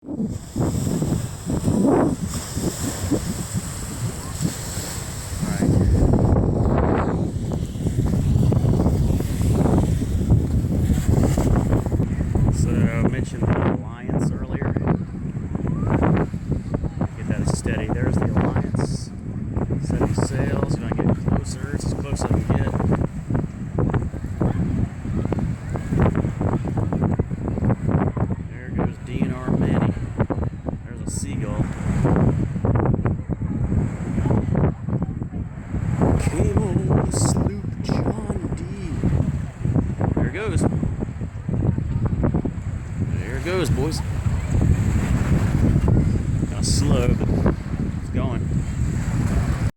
So I mentioned the Alliance earlier. Get that steady. There's the Alliance. Setting sails. Gonna get closer. It's as close as I can get. There goes DNR Manny. There's a seagull. Came on the sloop John D. There it goes. There it goes, boys.